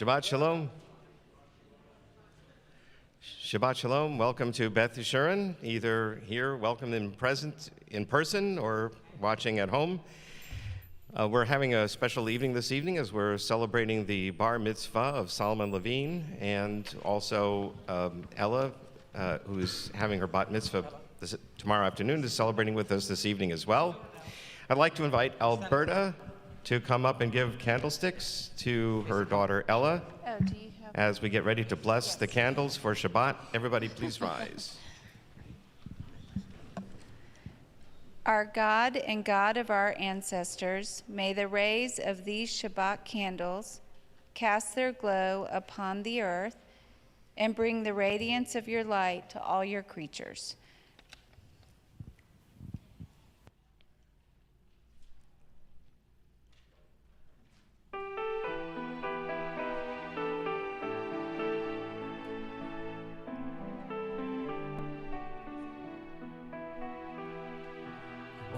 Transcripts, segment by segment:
Shabbat Shalom. Shabbat Shalom. Welcome to Beth Yeshurun, either here, welcome in person, or watching at home. We're having a special evening this evening as we're celebrating the bar mitzvah of Solomon Levine, and also Ella, who's having her bat mitzvah tomorrow afternoon, is celebrating with us this evening as well. I'd like to invite Alberta to come up and give candlesticks to her daughter Ella as we get ready to bless the candles for Shabbat. Everybody please rise. Our God and God of our ancestors, may the rays of these Shabbat candles cast their glow upon the earth and bring the radiance of your light to all your creatures.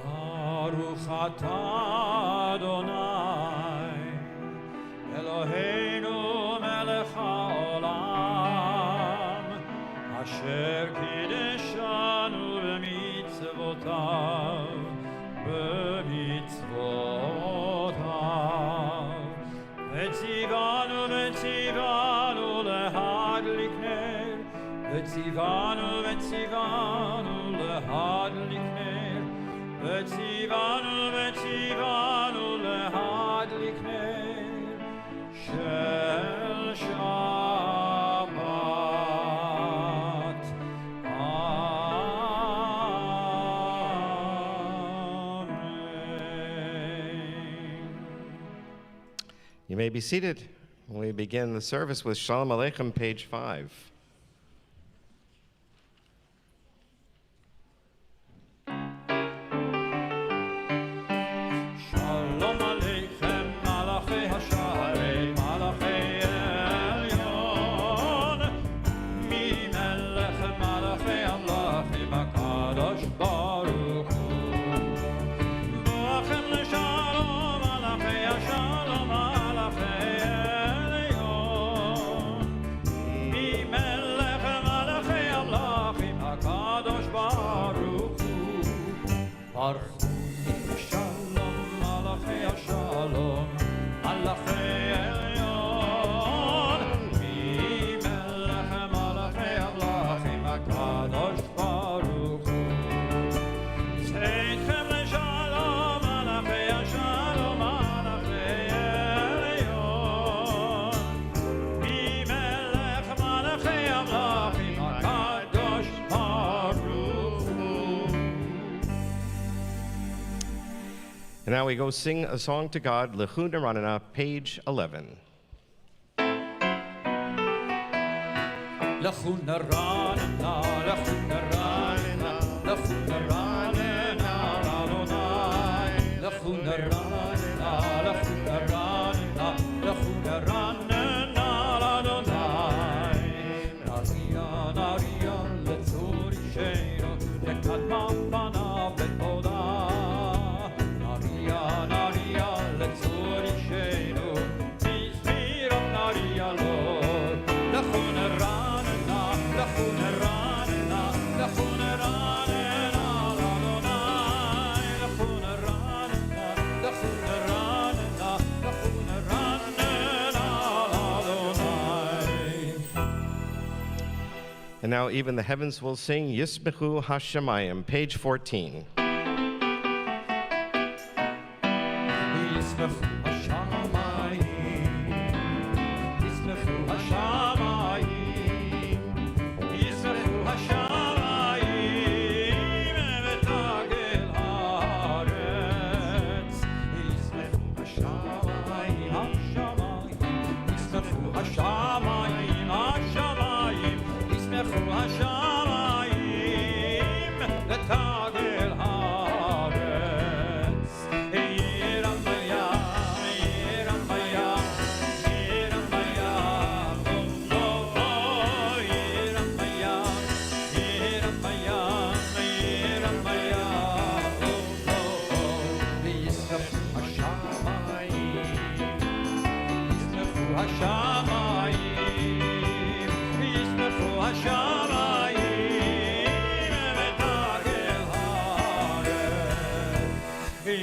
Baruch atah Adonai, Eloheinu melech haolam, asher kideshanu b'mitzvotav, v'tzivanu lehadlik ner, v'tzivanu lehadlik ner, v'tzivanu lehadlik ner shel Shabbat. Amen. You may be seated. We begin the service with Shalom Aleichem, page 5. And now we go sing a song to God, Lechu Neranena, page 11. Lechu Neranena, Lechu Neranena, Lechu Neranena, Adonai. Lechu Neranena, Lechu Neranena, Lechu Neranena, Adonai. Naria, Naria, Letzur Ishenu, Lekadma Panav Betoda. And now even the heavens will sing Yisbechu Hashemayim, page 14. Yisbechu Hashemayim, Yisbechu Hashemayim, Yisbechu Hashemayim, v'tagel haaretz. Yisbechu Hashemayim, Hashemayim, Yisbechu Hashemayim, Hashemayim. Hashemayim, letagel haaretz, Yirah And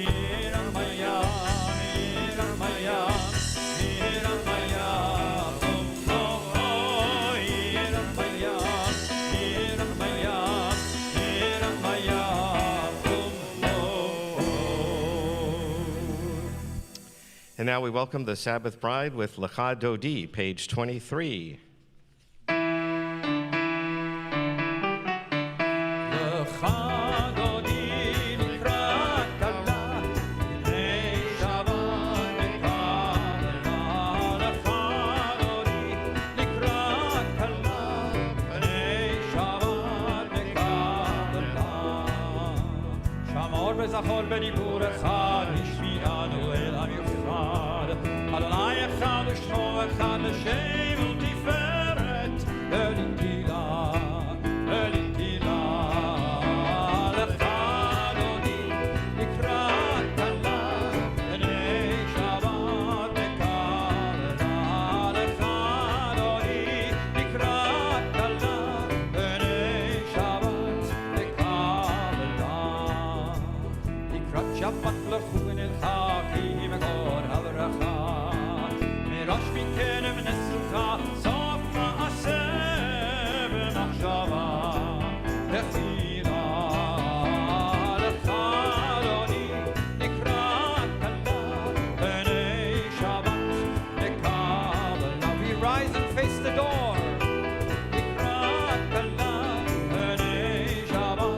now we welcome the Sabbath Bride with Lecha Dodi, page 23. זכור בדיבור אחד, השמיענו אל המיוחד. אדוני אחד ושמו אחד לשם ולתפארת, ולתהילה, ולתהילה. לך אדוני נקרא כלה, בני שבת נקרא. לך אדוני נקרא כלה, בני שבת נקרא. שבת לכו נלחקים כל הברכה מראש מקרב נסוכה סוף מעשה במחשבה תחילה לך אדוני נקרא כלה בני שבת נקרא. We rise and face the door נקרא כלה בני שבת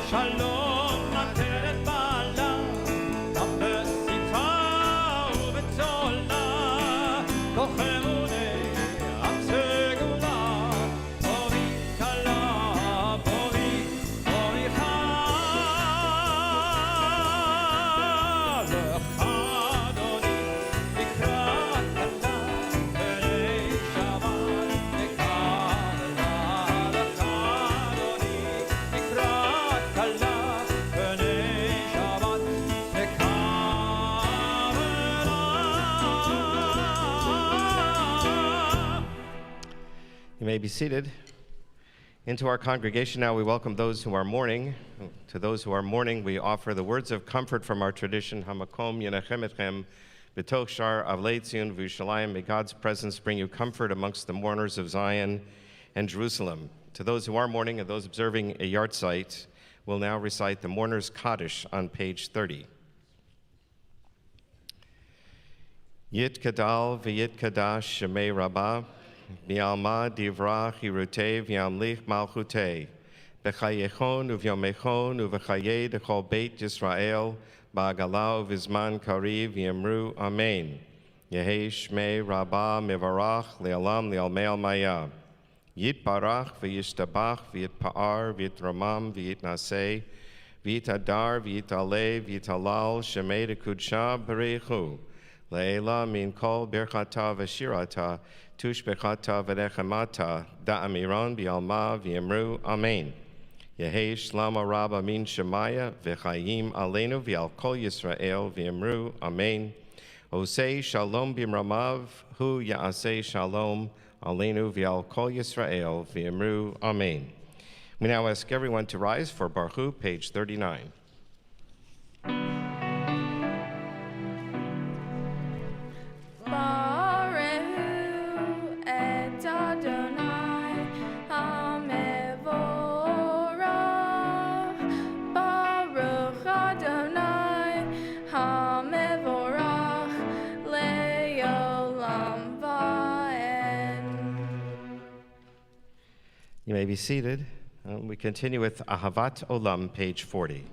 שלום נתנת בעלה, גם בשמחה ובצולה, כוח אמוני עם סגולה, בואי כלה, בואי חלה. לך אדוני נקרא כלה, בני שבת נקרא. לך אדוני נקרא You may be seated. Into our congregation now we welcome those who are mourning. To those who are mourning, we offer the words of comfort from our tradition, Hamakom Yenachem Etchem B'toch Shar Avlei Tzion V'Yushalayim. May God's presence bring you comfort amongst the mourners of Zion and Jerusalem. To those who are mourning and those observing a yahrzeit, we'll now recite the Mourner's Kaddish on page 30. Yit Kadal V'Yit Kadash Shemei Rabbah Mi'alma Divra Chirutei V'Yamlich Malchutei B'chayechon Uvyomechon Uv'chayei Dechol Beit Yisrael Ba'agala Uv'izman Kariv Yemru Amen. Yehei Shmei Rabbah Mivarach Le'alam Le'almei Almaya Yit Barach V'Yishtabach V'Yit Pa'ar V'Yit Ramam V'Yit Naseh V'Yit Adar V'Yit Aleh V'Yit Halal Shemei Dekudsha Berechu Le'ela Min Kol Birchata V'Shirata Tush Bechata V'Nechemata Da'amiran B'Alma V'Yemru Amen. Yehei Shlama Rabba Min Shemaya V'Chayim Aleinu V'Al Kol Yisrael V'Yemru Amen. Osei Shalom B'Mramav Hu Ya'asei Shalom Aleinu V'Al Kol Yisrael V'Yemru Amen. We now ask everyone to rise for Baruch, page 39. You may be seated. We continue with Ahavat Olam, page 40.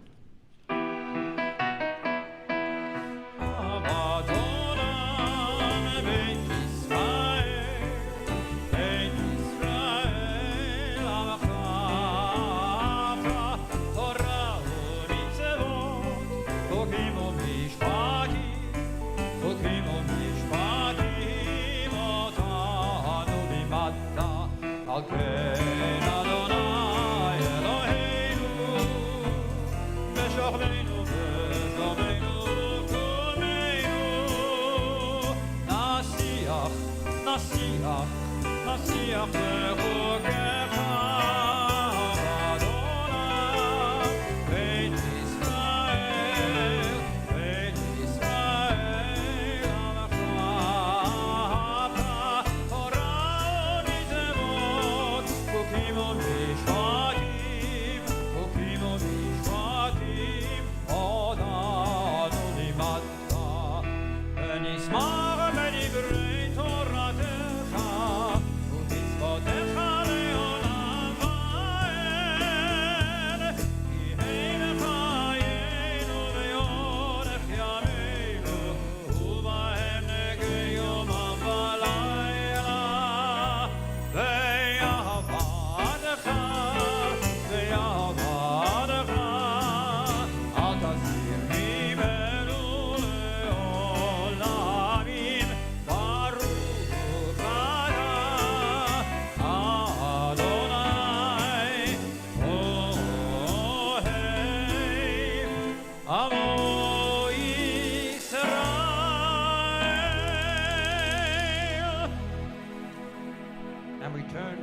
נשיח בחוקך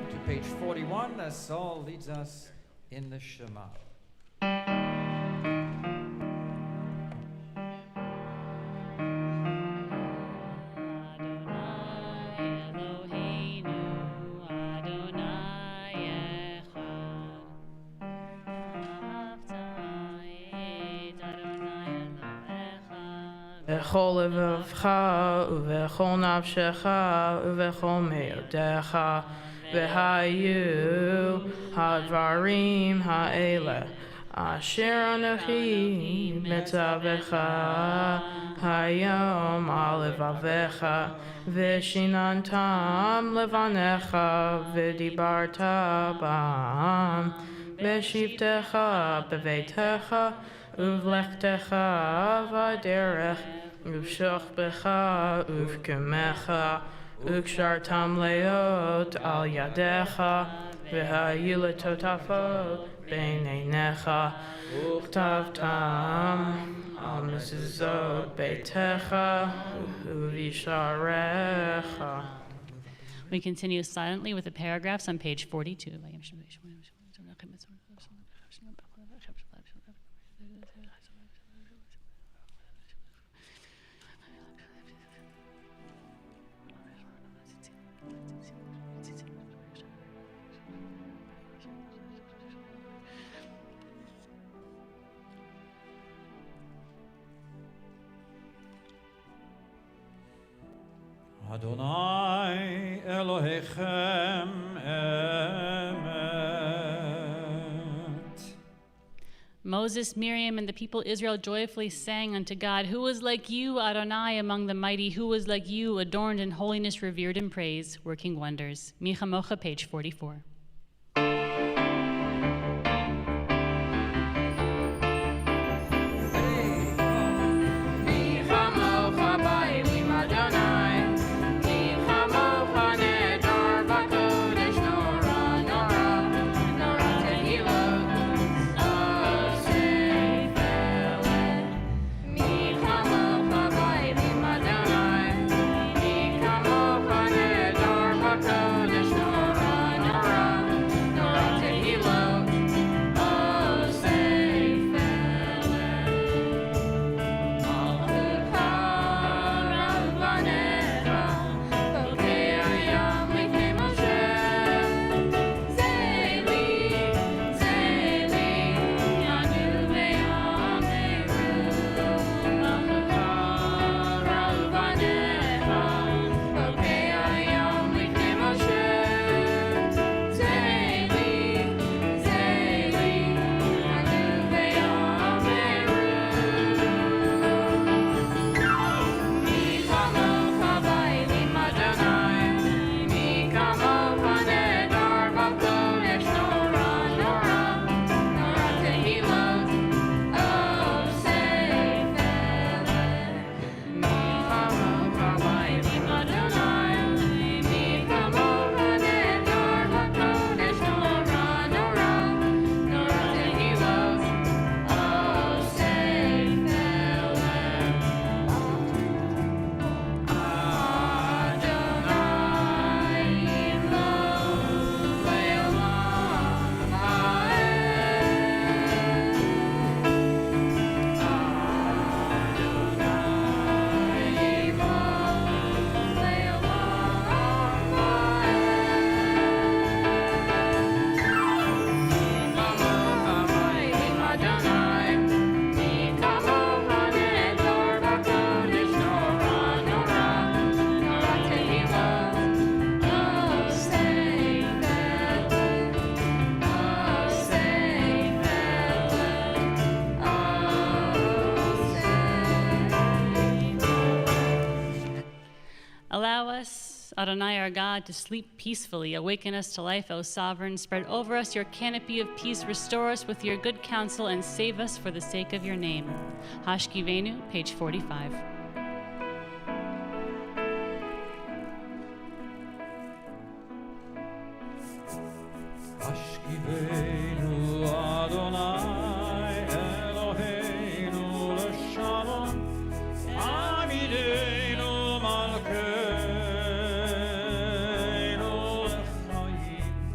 to page 41 as Saul leads us in the Shema. בכל לבבך ובכל נפשך ובכל מאודיך, והיו הדברים האלה אשר אנוכי מצווך היום על לבביך, ושיננתם לבניך ודיברת בם בשבתך בביתך ובלכתך בדרך ובשוכבך ובקומך, וקשרתם להיות על ידיך, והיו לטוטפות בין עיניך, וכתבתם על מזוזות ביתך ובשעריך. We continue silently with the paragraphs on page 42. Adonai Elohechem emet. Moses, Miriam, and the people Israel joyfully sang unto God, "Who is like you, Adonai, among the mighty? Who is like you, adorned in holiness, revered in praise, working wonders?" Micha, page 44. Allow us, Adonai our God, to sleep peacefully. Awaken us to life, O Sovereign. Spread over us your canopy of peace. Restore us with your good counsel and save us for the sake of your name. Hashkivenu, page 45. Hashkivenu Adonai Eloheinu l'shalom, Amideinu Malkeinu l'chaim.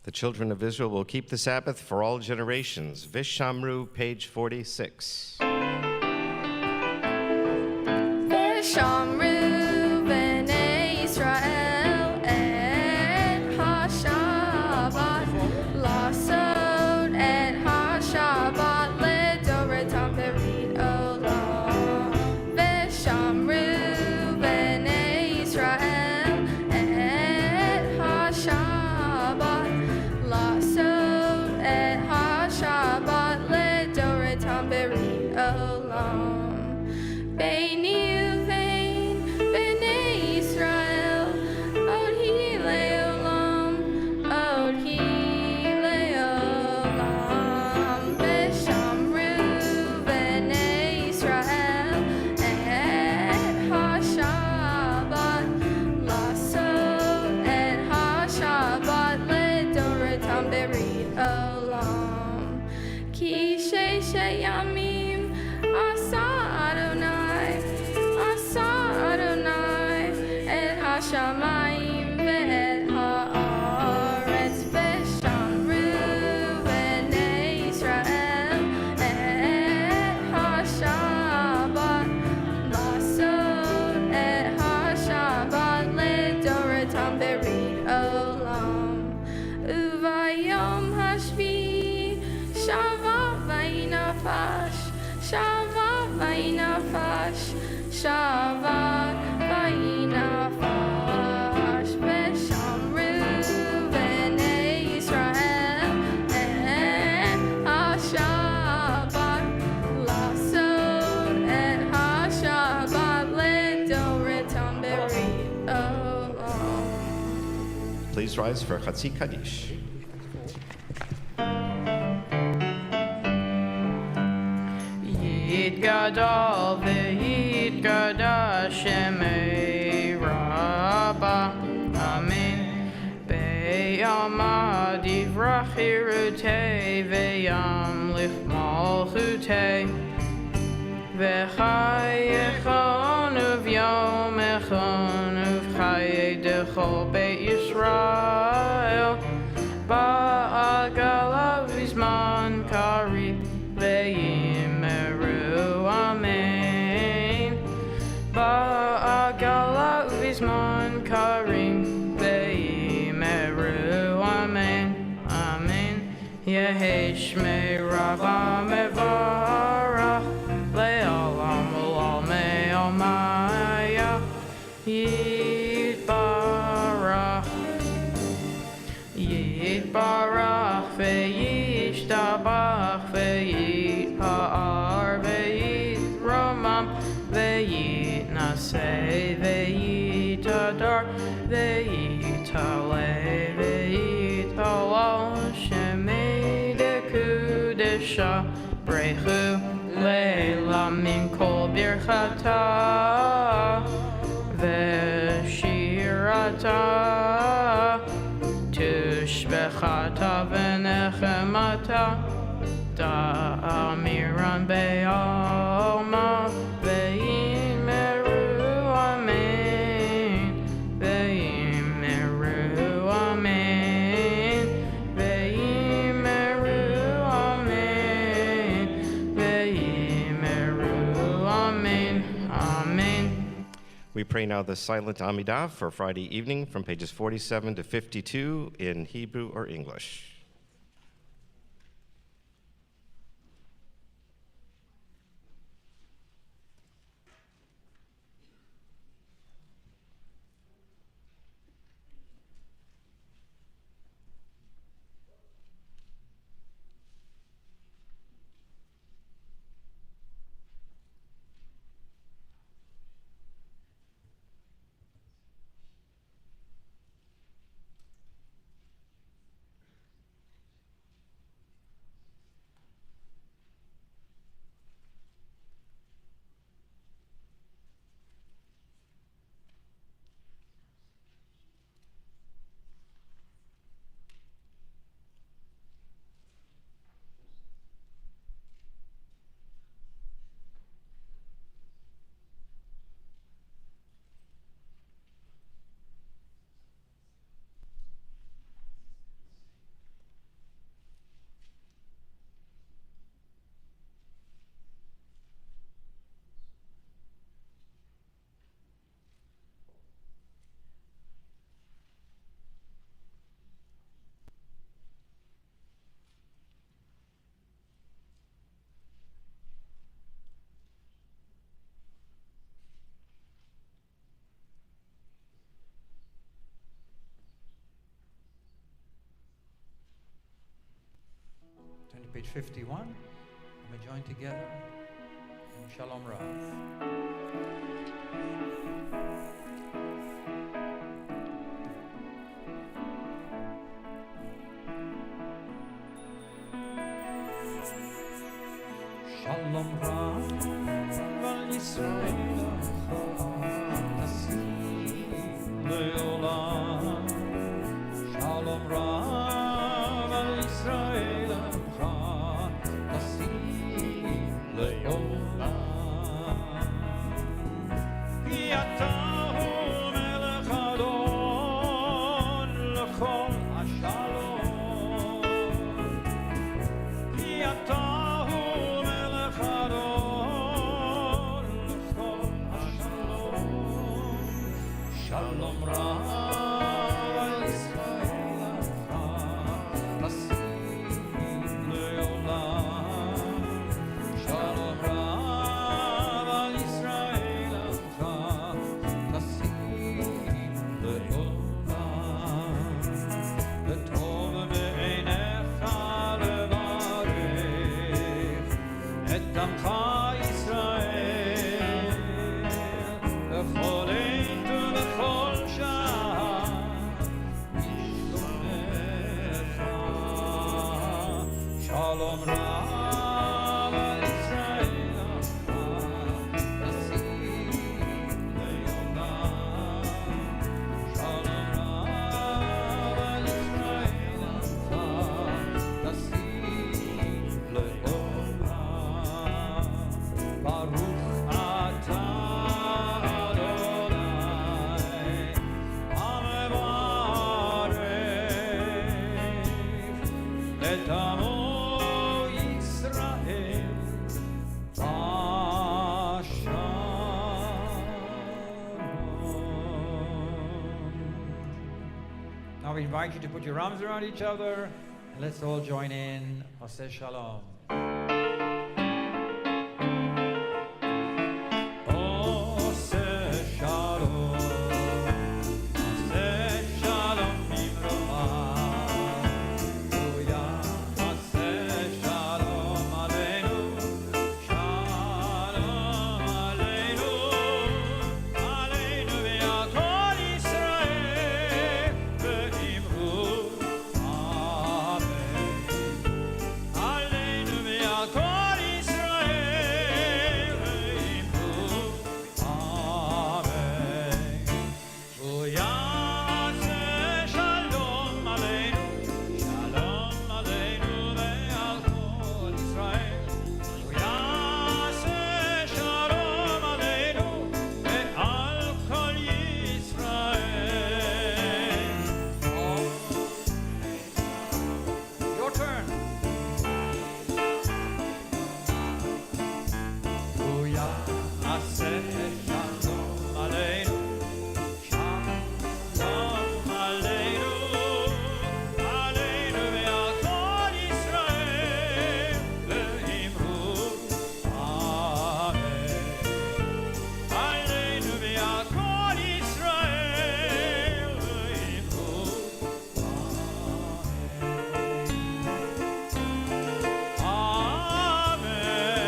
The children of Israel will keep the Sabbath for all generations. Vishamru, page 46. Vishamru b'nei Yisrael et ha-Shabbat lasod et ha-Shabbat ledoretam berit olam. Vishamru b'nei Yisrael et ha-Shabbat lasod et ha-Shabbat ledoretam berit olam. Beini uvein b'nei Yisrael od hi leolam V'shamru b'nei Yisrael et ha-Shabbat lasod et ha-Shabbat ledoretam berit olam. Ki sheishe yamim asa Adonai et ha-shamayim ve'et ha'aretz v'shamru b'nei Yisrael et ha-Shabbat lasod et ha-Shabbat ledoretam berit olam. Uvayom hashvi'i Shabbat vayinafash Shabbat vayinafash Shabbat vayinafash V'shamru b'nei Yisrael et ha-Shabbat lasod et ha-Shabbat ledoretam berit olam. Please rise for Chatzi Kaddish. Yitgadol v'yitgadash shemei Rabbah. Amen. Be'yama divrach hirutei ve'yamlich malchutei. V'chayechon uvyom echon uv'chayei dechol Beit Yisrael. Ba'agala v'zman karib ve'yimeru amen. Ba'agala v'zman karim ve'yimeru amen. Amen. Yehi shmei Rabbah mevarach le'olam u'olmei omaya yitbarach. Yitbarach ve'yishtabach ve'yitpa'ar ve'yitromam ve'yitnaseh ve'yitadar ve'yitaleh ve'yitalal shemei dekudesha brechu leila min kol birchata ve'shirata tushbechata v'nechemata da'amiran be'alma ve'imeru amen ve'imeru amen ve'imeru amen ve'imeru amen amen. We pray now the silent Amidah for Friday evening from pages 47 to 52 in Hebrew or English. page 51. And we join together in Shalom Rav. Shalom Rav al Yisrael Tasim le'olam. Shalom Rav al Yisrael Tasim le'olam. Ki atahu melech adon lechol hashalom. Ki atahu Shalom Rav al Yisrael Tasim le'olam. Shalom Rav al Yisrael Tasim le'olam. V'tov be'einecha levarech et amcha Yisrael b'chol Shalom Rav al Yisrael Tasim le'olam. Shalom Rav al Yisrael Tasim le'olam. Baruch atah Adonai hamevarech et amo Now we invite you to put your arms around each other and let's all join in. Oseh Shalom. Oseh Shalom. Oseh Shalom Bimroha. Uya Oseh Shalom Aleinu. Shalom Aleinu. Aleinu ve'akol Yisrael. Ve'imru. Amen. Aleinu ve'akol Yisrael. Ve'imru. Amen. Uya Oseh Shalom Aleinu. Shalom Aleinu ve'akol Yisrael. Uya Oseh Shalom Aleinu ve'akol Yisrael. Your turn. Uya Oseh Shalom Aleinu. Shalom Aleinu. Aleinu ve'akol Yisrael. Ve'imru. Amen. Aleinu ve'akol Yisrael. Ve'imru. Amen.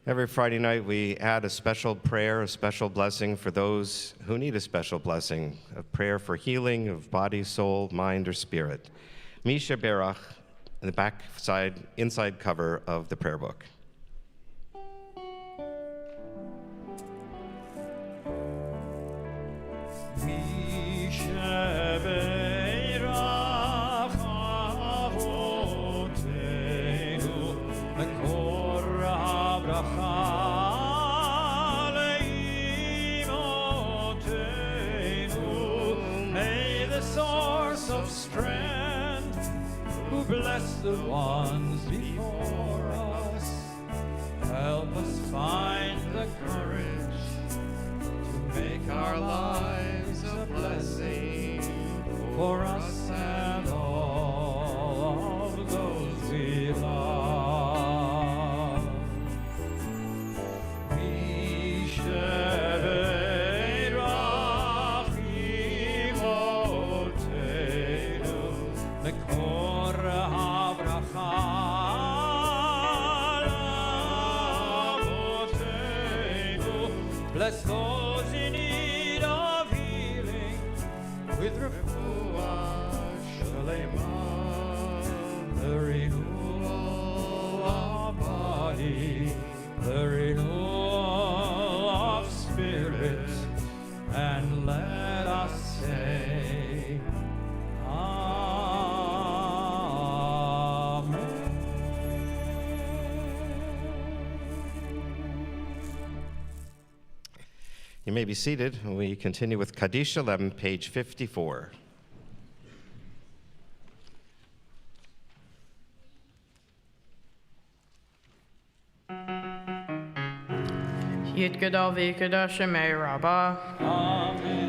Every Friday night, we add a special prayer, a special blessing for those who need a special blessing, a prayer for healing of body, soul, mind, or spirit. Misha Berach, in the back side, inside cover of the prayer book. May the source of strength, who bless the ones before us, help us find the courage to make our lives a blessing for us and all of those we love. We share Bless those in need of healing with refuah shalema, the renewal of body, the renewal of spirit, and let us say, Amen. You may be seated. We continue with Kaddish Shalem, page 54. Yitgadal v'yikadash Shemei Rabbah. Amen.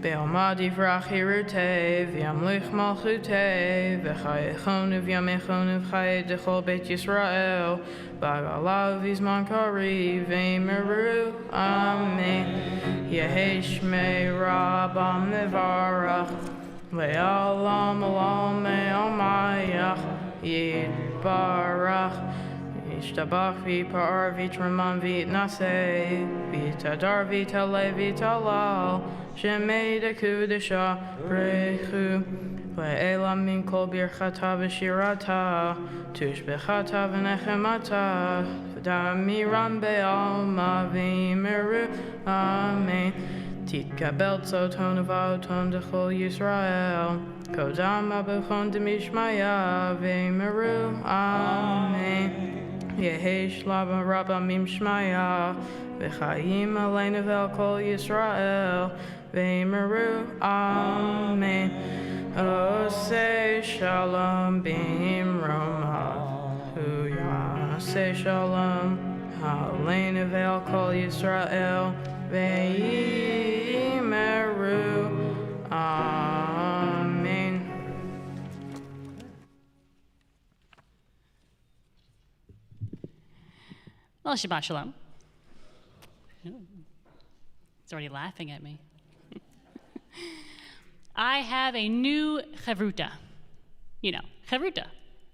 Be'alma divrach hirutei, v'yamlich malchutei, v'chayechonu v'yamechonu v'chaye dechol Beit Yisrael, b'agalav v'zman kari v'emeru. Amen. Yehi Shmei Rabbah mevarach, le'alam olam me'almayach, yitbarach. Yishtabach v'yipar v'yitramam v'yitnaseh, v'yitadar v'yitale v'yitalal, shemei dekudesha brechu, le'elam min kol birchata v'shirata, tushbechata v'nechemata, v'damiram be'alma v'yimeru. Amen. Titkabel tzoton v'auton dechol Yisrael, kodam abuchon demishmaya v'yimeru. Amen. Yehesh lava rabba mim shmaya, v'chayim aleinu vel kol Yisrael, v'yimeru. Amen. Oseh shalom b'imroma, huyaseh shalom, aleinu vel kol Yisrael, v'yimeru. Amen. Well, Shabbat Shalom. It's already laughing at me. I have a new chavruta. You know, chavruta.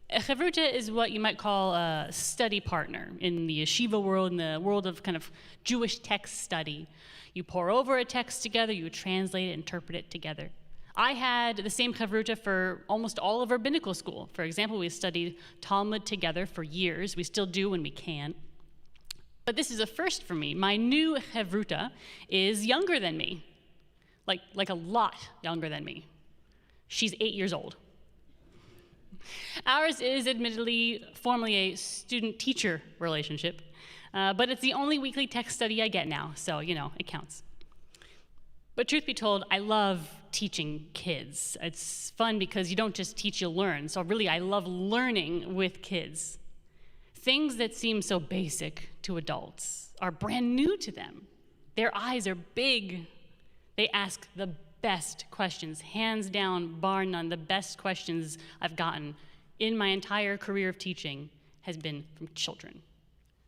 A chavruta is what you might call a study partner in the yeshiva world, in the world of kind of Jewish text study. You pore over a text together, you translate it, interpret it together. I had the same chavruta for almost all of rabbinical school. For example, we studied Talmud together for years. We still do when we can. But this is a first for me. My new chavruta is younger than me, like a lot younger than me. She's 8 years old. Ours is admittedly formally a student-teacher relationship, but it's the only weekly text study I get now, so, you know, it counts. But truth be told, I love teaching kids. It's fun because you don't just teach, you learn. So really, I love learning with kids. Things that seem so basic to adults are brand new to them. Their eyes are big. They ask the best questions, hands down, bar none. The best questions I've gotten in my entire career of teaching has been from children.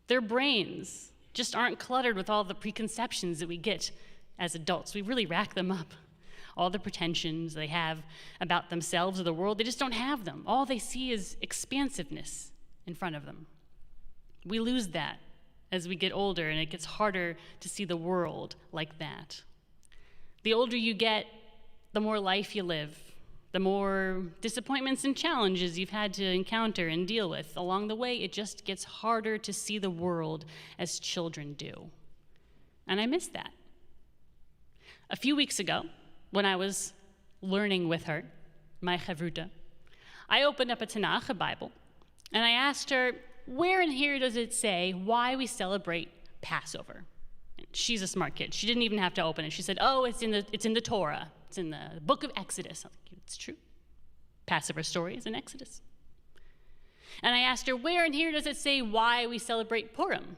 Their brains just aren't cluttered with all the preconceptions that we get as adults. We really rack them up. All the pretensions they have about themselves or the world, they just don't have them. All they see is expansiveness in front of them. We lose that as we get older, and it gets harder to see the world like that. The older you get, the more life you live, the more disappointments and challenges you've had to encounter and deal with. Along the way, it just gets harder to see the world as children do. And I miss that. A few weeks ago, when I was learning with her, my chavruta, I opened up a Tanakh, a Bible, and I asked her, where in here does it say why we celebrate Passover? And she's a smart kid. She didn't even have to open it. She said, oh, it's in the Torah. It's in the book of Exodus. I'm like, it's true. Passover story is in Exodus. And I asked her, where in here does it say why we celebrate Purim?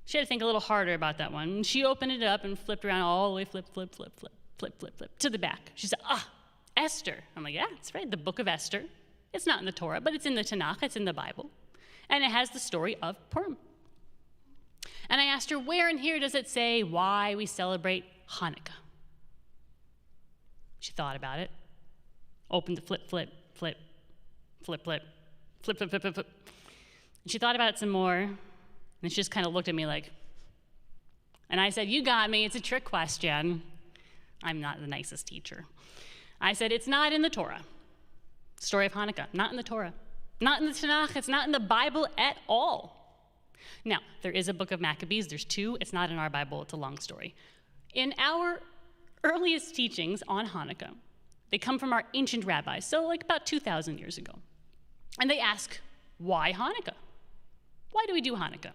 She had to think a little harder about that one. And she opened it up and flipped around all the way, flip, to the back. She said, Esther. I'm like, yeah, that's right, the book of Esther. It's not in the Torah, but it's in the Tanakh, it's in the Bible. And it has the story of Purim. And I asked her, where in here does it say why we celebrate Hanukkah? She thought about it, opened the flip. And she thought about it some more, and she just kind of looked at me like, And I said, you got me, it's a trick question. I'm not the nicest teacher. I said, it's not in the Torah. Story of Hanukkah, not in the Torah. Not in the Tanakh, it's not in the Bible at all. Now, there is a book of Maccabees, there's 2, it's not in our Bible, it's a long story. In our earliest teachings on Hanukkah, they come from our ancient rabbis, so like about 2,000 years ago. And they ask, why Hanukkah? Why do we do Hanukkah?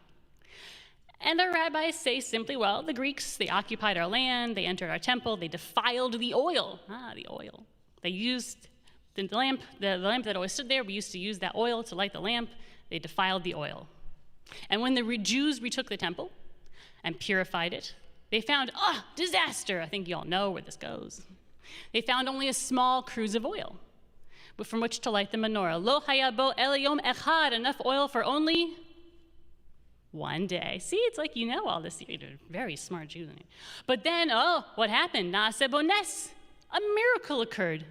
And our rabbis say simply, well, the Greeks, they occupied our land, they entered our temple, they defiled the oil. The oil. They used the lamp that always stood there, we used to use that oil to light the lamp. They defiled the oil. And when the Jews retook the temple and purified it, they found, disaster. I think you all know where this goes. They found only a small cruse of oil from which to light the menorah. Lo haya bo el yom echad, enough oil for only one day. See, it's like you know all this. You're a very smart Jew. But then, what happened? Naaseh bo nes. A miracle occurred.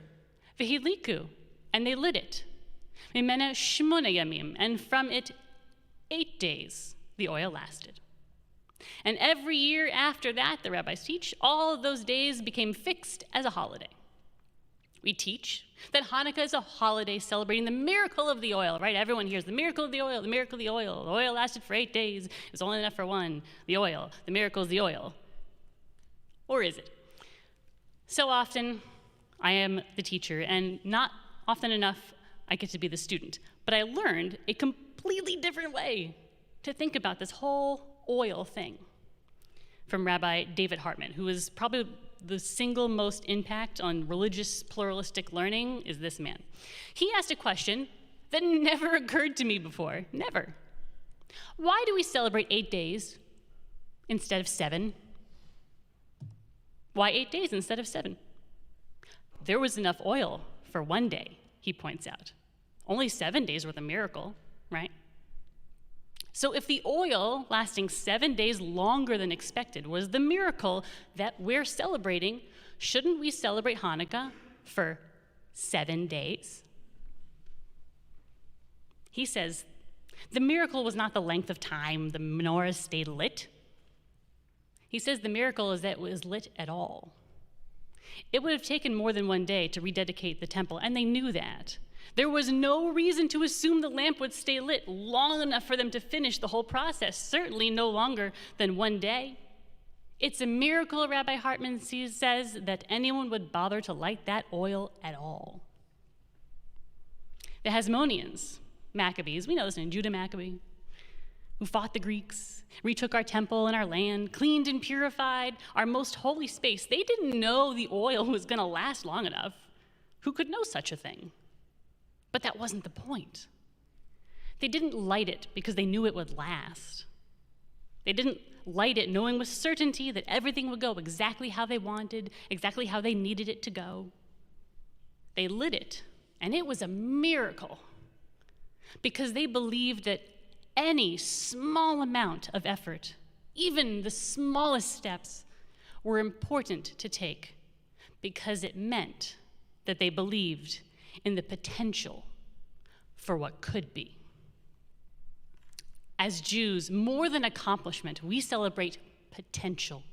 V'hiliku, and they lit it. Mimena shmona yamim, and from it 8 days the oil lasted. And every year after that, the rabbis teach, all of those days became fixed as a holiday. We teach that Hanukkah is a holiday celebrating the miracle of the oil, right? Everyone hears the miracle of the oil, the miracle of the oil. The oil lasted for 8 days. It was only enough for one. The oil. The miracle is the oil. Or is it? So often, I am the teacher, and not often enough I get to be the student. But I learned a completely different way to think about this whole oil thing from Rabbi David Hartman, who is probably the single most impact on religious pluralistic learning is this man. He asked a question that never occurred to me before, never. Why do we celebrate 8 days instead of 7? Why 8 days instead of 7? There was enough oil for one day, he points out. Only 7 days were the miracle, right? So if the oil lasting 7 days longer than expected was the miracle that we're celebrating, shouldn't we celebrate Hanukkah for 7 days? He says, the miracle was not the length of time the menorah stayed lit. He says the miracle is that it was lit at all. It would have taken more than 1 day to rededicate the temple, and they knew that. There was no reason to assume the lamp would stay lit long enough for them to finish the whole process, certainly no longer than 1 day. It's a miracle, Rabbi Hartman says, that anyone would bother to light that oil at all. The Hasmoneans, Maccabees, we know this in Judah Maccabee, who fought the Greeks, retook our temple and our land, cleaned and purified our most holy space. They didn't know the oil was going to last long enough. Who could know such a thing? But that wasn't the point. They didn't light it because they knew it would last. They didn't light it knowing with certainty that everything would go exactly how they wanted, exactly how they needed it to go. They lit it, and it was a miracle because they believed that any small amount of effort, even the smallest steps, were important to take because it meant that they believed in the potential for what could be. As Jews, more than accomplishment, we celebrate potential.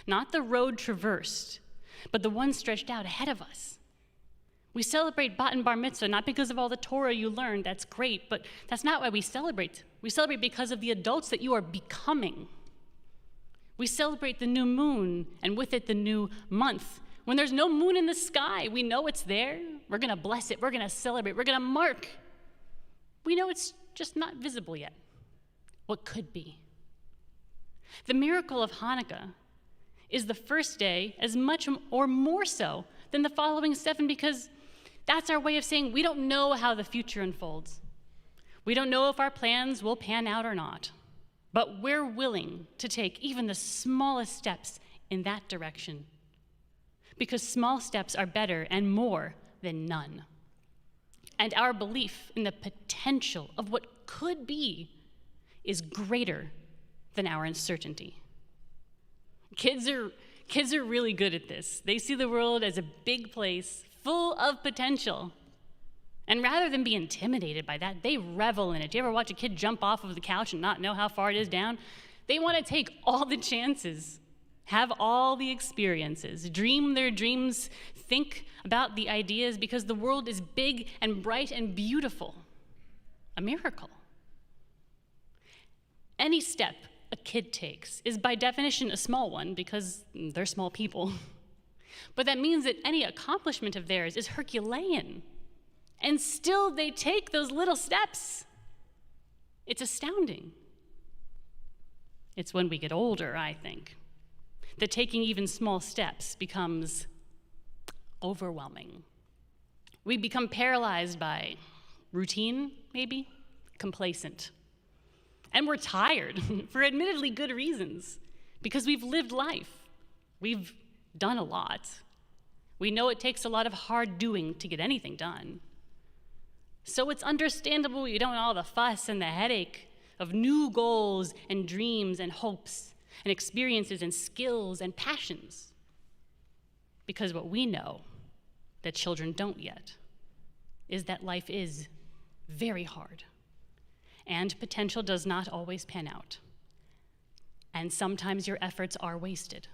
Not the road traversed, but the one stretched out ahead of us. We celebrate Bat and Bar Mitzvah not because of all the Torah you learned, that's great, but that's not why we celebrate. We celebrate because of the adults that you are becoming. We celebrate the new moon, and with it the new month. When there's no moon in the sky, we know it's there. We're going to bless it. We're going to celebrate. We're going to mark. We know it's just not visible yet. What could be? The miracle of Hanukkah is the first day as much or more so than the following 7 because that's our way of saying we don't know how the future unfolds. We don't know if our plans will pan out or not, but we're willing to take even the smallest steps in that direction because small steps are better and more than none. And our belief in the potential of what could be is greater than our uncertainty. Kids are really good at this. They see the world as a big place full of potential. And rather than be intimidated by that, they revel in it. Do you ever watch a kid jump off of the couch and not know how far it is down? They want to take all the chances, have all the experiences, dream their dreams, think about the ideas, because the world is big and bright and beautiful. A miracle. Any step a kid takes is by definition a small one, because they're small people. But that means that any accomplishment of theirs is Herculean. And still they take those little steps. It's astounding. It's when we get older, I think, that taking even small steps becomes overwhelming. We become paralyzed by routine, maybe, complacent. And we're tired for admittedly good reasons, because we've lived life. We've done a lot. We know it takes a lot of hard doing to get anything done. So it's understandable we don't want all the fuss and the headache of new goals and dreams and hopes and experiences and skills and passions. Because what we know that children don't yet is that life is very hard, and potential does not always pan out. And sometimes your efforts are wasted.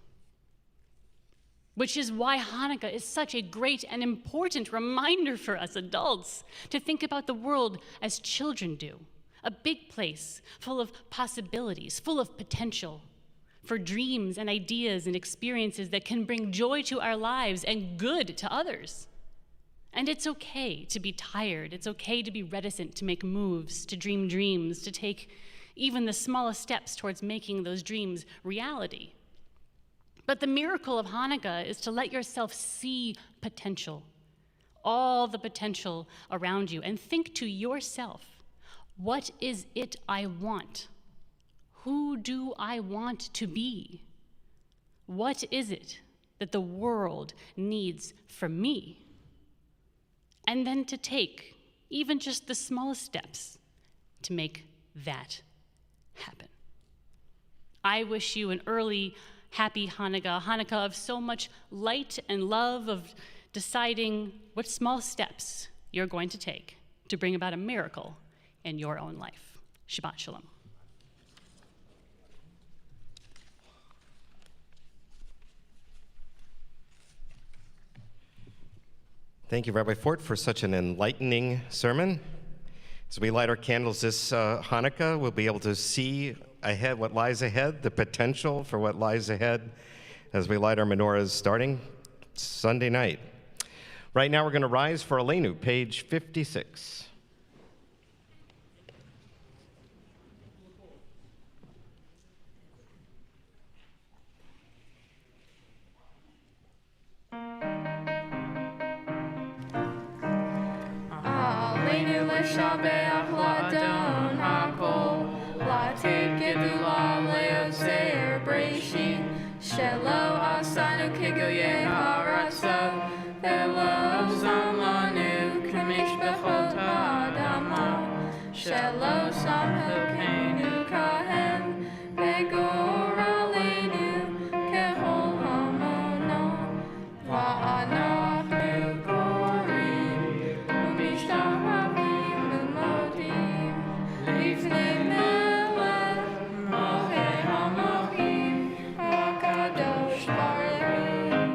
Which is why Hanukkah is such a great and important reminder for us adults to think about the world as children do. A big place full of possibilities, full of potential, for dreams and ideas and experiences that can bring joy to our lives and good to others. And it's okay to be tired. It's okay to be reticent, to make moves, to dream dreams, to take even the smallest steps towards making those dreams reality. But the miracle of Hanukkah is to let yourself see potential, all the potential around you, and think to yourself, what is it I want? Who do I want to be? What is it that the world needs from me? And then to take even just the smallest steps to make that happen. I wish you an early, happy Hanukkah, Hanukkah of so much light and love, of deciding what small steps you're going to take to bring about a miracle in your own life. Shabbat Shalom. Thank you, Rabbi Fort, for such an enlightening sermon. As we light our candles this Hanukkah, we'll be able to see ahead what lies ahead, the potential for what lies ahead as we light our menorahs starting Sunday night. Right now, we're going to rise for Aleinu, page 56. Aleinu l'shabeach l'adon hakol, l'tikdu la'leoser b'reishin, shelo asanu kigoye haratzah, velo zamanu k'mishbechot ha'adama, shelo samhokenu kahem, v'gor aleinu kehol hamono, va'anachnu gorim, u'mishtahavim u'modim, lifnei melech, mochei hamochim, hakadosh baruch hu,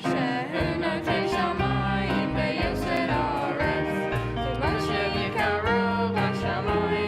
shehu notei shamayim v'yosed haaretz, u'masher yikaru b'shamayim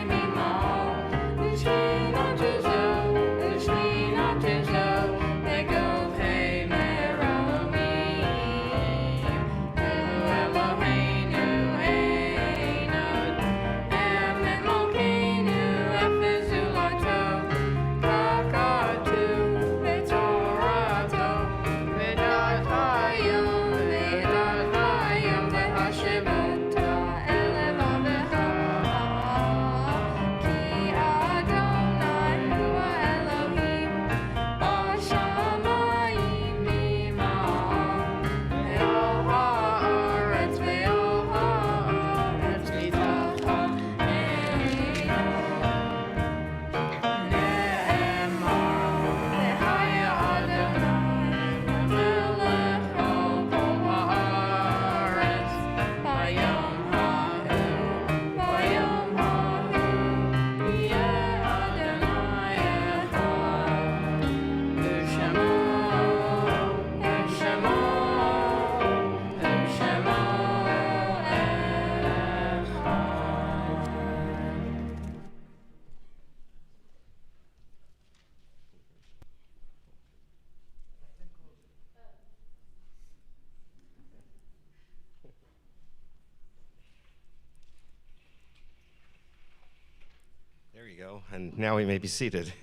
go. And now we may be seated.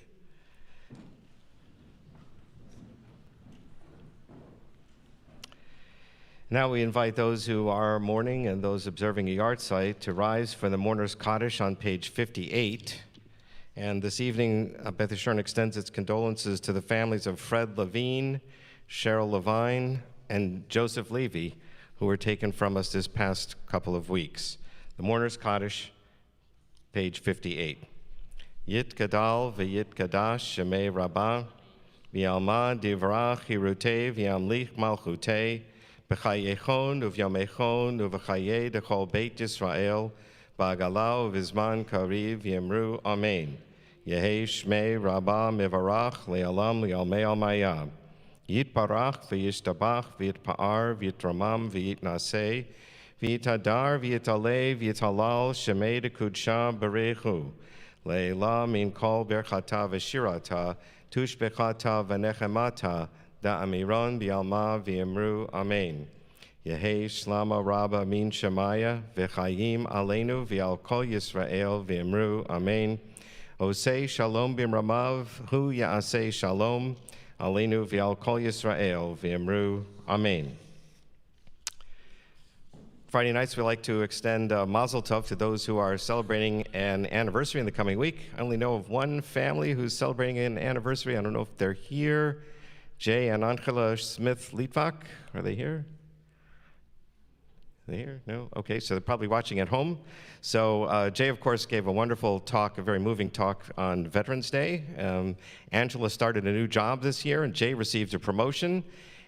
Now we invite those who are mourning and those observing a yard site to rise for the mourner's Kaddish on page 58. And this evening, Beth Yeshurun extends its condolences to the families of Fred Levine, Cheryl Levine, and Joseph Levy, who were taken from us this past couple of weeks. The mourner's Kaddish, page 58. Yit Gadal v'yit Gadash Shemei Rabbah v'yalma divrach hirutei v'yamlich malchutei b'chayechon uvyamechon uv'chayei dechol beit Yisrael ba'agalau v'zman kariv yemru amen. Yehei Shmei Rabbah mivarach le'alam le'almei almayah. Yit parach v'yishtabach v'yitpa'ar v'yitramam v'yitnaseh v'yitadar v'yitaleh v'yitalal Shemei dekudsha berechu. Leila min kol berchata v'shirata, tushbechata v'nechemata, da'amiron bi'alma v'yemru amen. Yehei shlama rabba min shemaya, v'chayim aleinu v'al kol Yisrael v'yemru amen. Osei shalom b'mramav, hu ya'asei shalom, aleinu v'al kol Yisrael v'yemru amen. Friday nights, we like to extend Mazel Tov to those who are celebrating an anniversary in the coming week. I only know of one family who's celebrating an anniversary. I don't know if they're here. Jay and Angela Smith-Litvak, are they here? Are they here? No? Okay, so they're probably watching at home. So Jay, of course, gave a wonderful talk, a very moving talk on Veterans Day. Angela started a new job this year, and Jay received a promotion.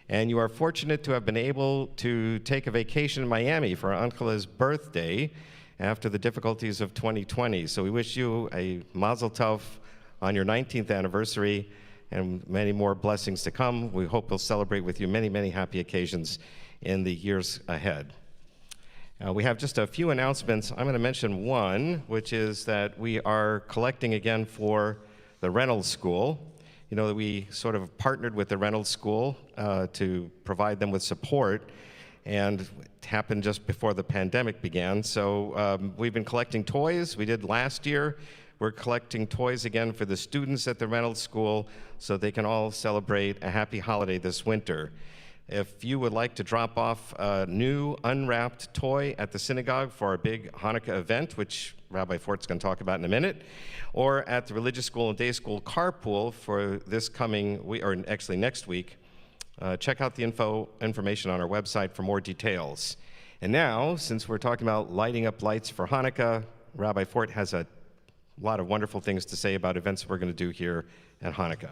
And you are fortunate to have been able to take a vacation in Miami for Angela's birthday after the difficulties of 2020. So we wish you a Mazel Tov on your 19th anniversary and many more blessings to come. We hope we'll celebrate with you many, many happy occasions in the years ahead. We have just a few announcements. I'm going to mention one, which is that we are collecting again for the Renewal School. You know that we sort of partnered with the Renewal School to provide them with support, and it happened just before the pandemic began. So we've been collecting toys. We did last year. We're collecting toys again for the students at the Renewal School so they can all celebrate a happy holiday this winter. If you would like to drop off a new unwrapped toy at the synagogue for our big Hanukkah event, which Rabbi Fort's going to talk about in a minute, or at the religious school and day school carpool for this coming week, or actually next week, check out the information on our website for more details. And now, since we're talking about lighting up lights for Hanukkah, Rabbi Fort has a lot of wonderful things to say about events we're going to do here at Hanukkah.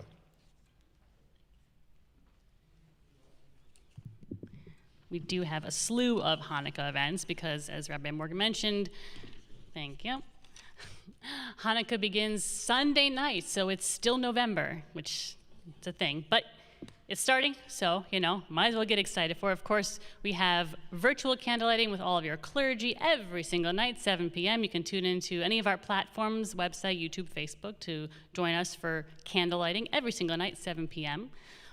We do have a slew of Hanukkah events because, as Rabbi Morgan mentioned, thank you, Hanukkah begins Sunday night, so it's still November, which it's a thing, but it's starting, so, might as well get excited for it. Of course, we have virtual candlelighting with all of your clergy every single night, 7 p.m. You can tune into any of our platforms, website, YouTube, Facebook, to join us for candlelighting every single night, 7 p.m.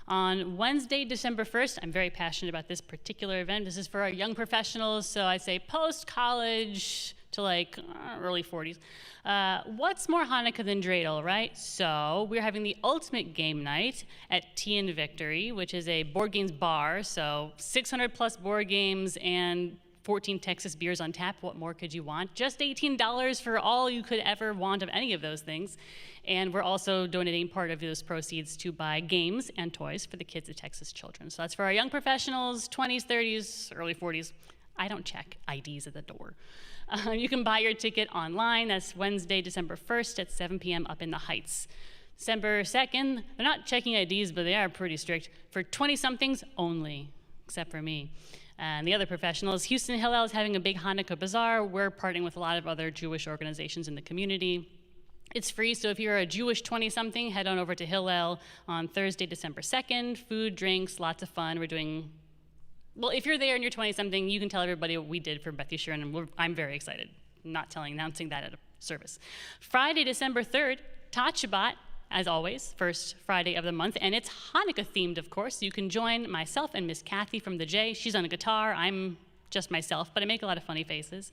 On Wednesday, December 1st, I'm very passionate about this particular event. This is for our young professionals, so I say post-college to early 40s. What's more Hanukkah than dreidel, right? So we're having the ultimate game night at Tea and Victory, which is a board games bar, so 600 plus board games and 14 Texas beers on tap. What more could you want? Just $18 for all you could ever want of any of those things. And we're also donating part of those proceeds to buy games and toys for the kids of Texas children. So that's for our young professionals, 20s, 30s, early 40s. I don't check IDs at the door. You can buy your ticket online. That's Wednesday, December 1st at 7 p.m. up in the Heights. December 2nd, they're not checking IDs, but they are pretty strict. For 20-somethings only, except for me. And the other professionals, Houston Hillel is having a big Hanukkah bazaar. We're partnering with a lot of other Jewish organizations in the community. It's free, so if you're a Jewish 20-something, head on over to Hillel on Thursday, December 2nd. Food, drinks, lots of fun. We're doing, well, if you're there and you're 20-something, you can tell everybody what we did for Beth Yeshurun, and I'm very excited. Announcing that at a service. Friday, December 3rd, Tot Shabbat, as always, first Friday of the month, and it's Hanukkah themed, of course. You can join myself and Miss Kathy from the J. She's on a guitar. I'm just myself, but I make a lot of funny faces.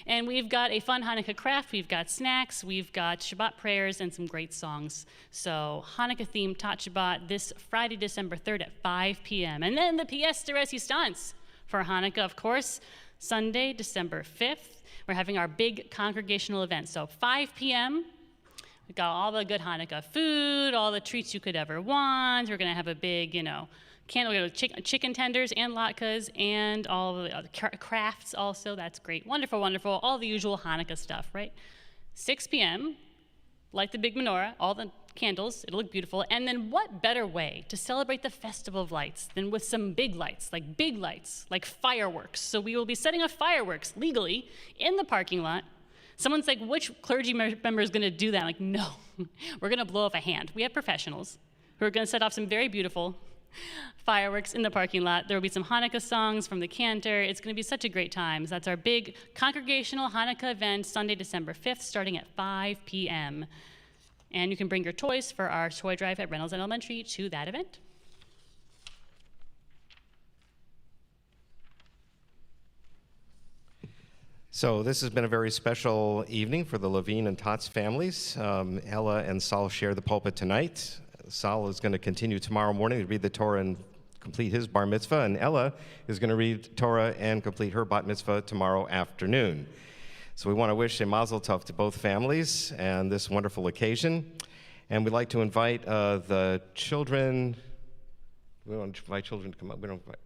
And we've got a fun Hanukkah craft, we've got snacks, we've got Shabbat prayers, and some great songs. So Hanukkah-themed Tot Shabbat this Friday, December 3rd at 5 p.m. And then the pièce de résistance for Hanukkah, of course, Sunday, December 5th. We're having our big congregational event. So 5 p.m., we've got all the good Hanukkah food, all the treats you could ever want. We're going to have a big, candle, chicken tenders and latkes and all the other crafts also. That's great. Wonderful, wonderful. All the usual Hanukkah stuff, right? 6 p.m., light the big menorah, all the candles. It'll look beautiful. And then what better way to celebrate the Festival of Lights than with some big lights, like fireworks. So we will be setting off fireworks legally in the parking lot. Someone's like, which clergy member is going to do that? I'm like, no, we're going to blow off a hand. We have professionals who are going to set off some very beautiful fireworks in the parking lot. There will be some Hanukkah songs from the cantor. It's going to be such a great time. So that's our big congregational Hanukkah event, Sunday, December 5th, starting at 5 p.m. And you can bring your toys for our toy drive at Reynolds Elementary to that event. So this has been a very special evening for the Levine and Tots families. Ella and Saul share the pulpit tonight. Saul is going to continue tomorrow morning to read the Torah and complete his bar mitzvah, and Ella is going to read Torah and complete her bat mitzvah tomorrow afternoon. So we want to wish a mazel tov to both families and this wonderful occasion. And we'd like to invite the children. We don't invite children to come up. We don't invite.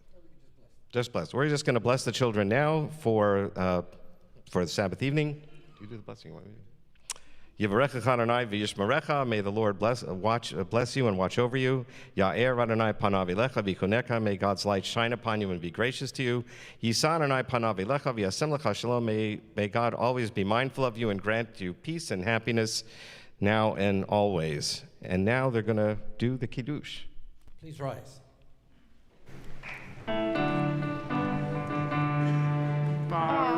Just bless. We're just going to bless the children now for the Sabbath evening. Do you do the blessing? Yivarecha Adonai v'yishmerecha. May the Lord bless you and watch over you. Ya'er Adonai panav elecha v'yichunecha. May God's light shine upon you and be gracious to you. Yisa Adonai panav elecha v'yasem lecha shalom. May God always be mindful of you and grant you peace and happiness now and always. And now they're going to do the Kiddush. Please rise. Bar